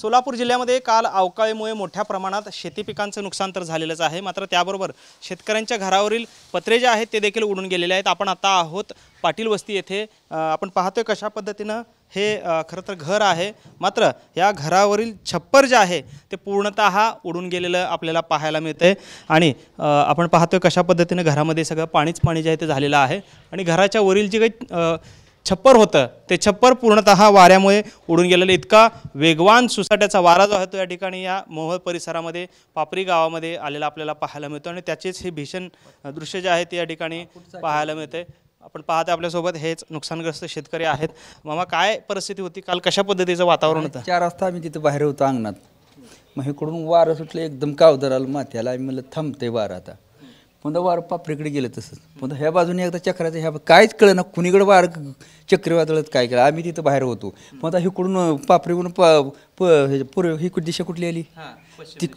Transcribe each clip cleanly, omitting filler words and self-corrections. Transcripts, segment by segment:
सोलापूर जिल्ह्यामध्ये काल अवकाळीमुळे मोठ्या प्रमाणात शेती पिकांचं नुकसान तर झालेलंच आहे। मात्र त्याबरोबर शेतकऱ्यांच्या घरावरील पत्रे जे आहेत ते देखील उडून गेलेले आहेत। आपण आता आहोत पाटील वस्ती येथे। आपण पाहतोय कशा पद्धतीनं हे खरं तर घर आहे, मात्र या घरावरील छप्पर जे आहे ते पूर्णतः उडून गेलेलं आपल्याला पाहायला मिळतंय। आणि आपण पाहतोय कशा पद्धतीने घरामध्ये सगळं पाणीच पाणी जे आहे ते झालेलं आहे आणि घराच्या वरील जे काही छप्पर होतं ते छप्पर पूर्णतः वाऱ्यामुळे उडून गेलेलं। इतका वेगवान सुसाट्याचा वारा जो आहे तो या ठिकाणी या मोहोळ परिसरामध्ये पापरी गावामध्ये आलेला आपल्याला पाहायला मिळतो आणि त्याचेच हे भीषण दृश्य जे आहे ते या ठिकाणी पाहायला मिळते। आपण पाहतो आपल्यासोबत हेच नुकसानग्रस्त शेतकरी आहेत। मामा, काय परिस्थिती होती काल, कशा पद्धतीचं वातावरण होतं? 4 वाजता आम्ही तिथे बाहेर होतो अंगणात, मग इकडून वारं सुटलं एकदम कावदर आलं माथ्याला। आम्ही म्हणलं थांबतंय वारं आता, पुन्हा वारं पापरीकडे गेलं तसंच, पुन्हा ह्या बाजूने एकदा चक्राचं ह्या काहीच कळलं ना कुणीकडे वारं चक्रीवादळत काय केलं। आम्ही तिथं बाहेर होतो, पुन्हा इकडून पापरीकडून पूर्व ही दिशा कुठली आली,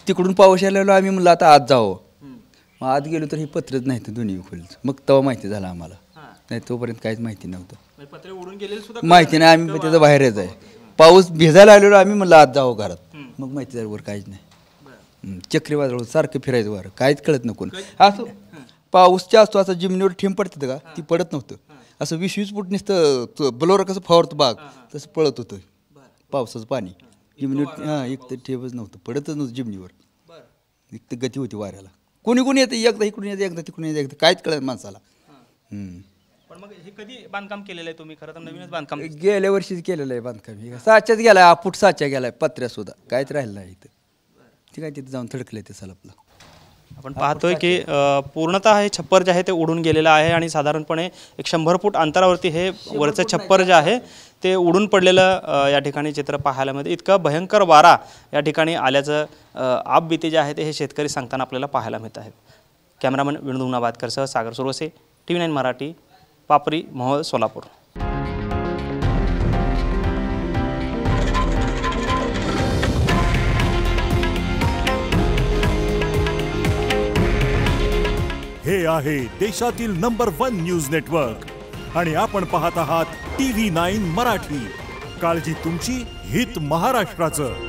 तिकडून पाऊस आलेलो। आम्ही म्हणलं आता आत जावं, मग आत गेलो तर ही पत्रच नाही तर दोन्ही खोलीच, मग तेव्हा माहिती झालं आम्हाला, नाही तोपर्यंत काहीच माहिती नव्हतं, पत्रे उडून गेलेले सुद्धा माहिती नाही। आम्ही त्याचं बाहेरच आहे, पाऊस भिजायला आलेलो, आम्ही म्हणलं आत जावं घरात, मग माहिती झालं वर काहीच नाही। चक्रीवादळ सारखं फिरायचं वारं, काहीच कळत नको। असं पाऊसच्या असतो असं जिमनीवर ठेम पडतं का, ती पडत नव्हतं। असं 20-20 फूट नुसतं ब्लोअर कसं फवारतं बाग तसं पळत होतं पावसाचं पाणी जिमनीवर। एक तर ठेवच नव्हतं, पडतच नव्हतं जिमनीवर, एक तर गती होती वाऱ्याला। कोणी येतं, एकदा इकडून येतं एकदा तिकडून येतं, एकदा काहीच कळत माणसाला। पण मग हे कधी बांधकाम केलेलं आहे तुम्ही? खरं तर नवीनच बांधकाम गेल्या वर्षीच केलेलं आहे बांधकाम, साच्याच गेलाय, आपूट साच्या गेलाय, पत्र्या सुद्धा काहीच राहिलं नाही इथं। ठीक आहे, तिथं जाऊन थडकले ते सलपला। आपण पाहतोय की पूर्णतः हे छप्पर जे आहे ते उडून गेलेलं आहे आणि साधारणपणे 100 फूट अंतरावरती हे वरचं छप्पर जे आहे ते उडून पडलेलं या ठिकाणी चित्र पाहायला मिळतं। इतका भयंकर वारा या ठिकाणी आल्याचं आपबीती जे आहे ते हे शेतकरी सांगताना आपल्याला पाहायला मिळत आहेत। कॅमेरामन विनोद उनाबादकरसह सागर सुरवसे, TV9 मराठी, पापरी, मोहोळ, सोलापूर। हे आहे देशातील नंबर 1 न्यूज नेटवर्क आणि आपण पाहत आहात TV9 मराठी। काळजी तुमची, हित महाराष्ट्राचं।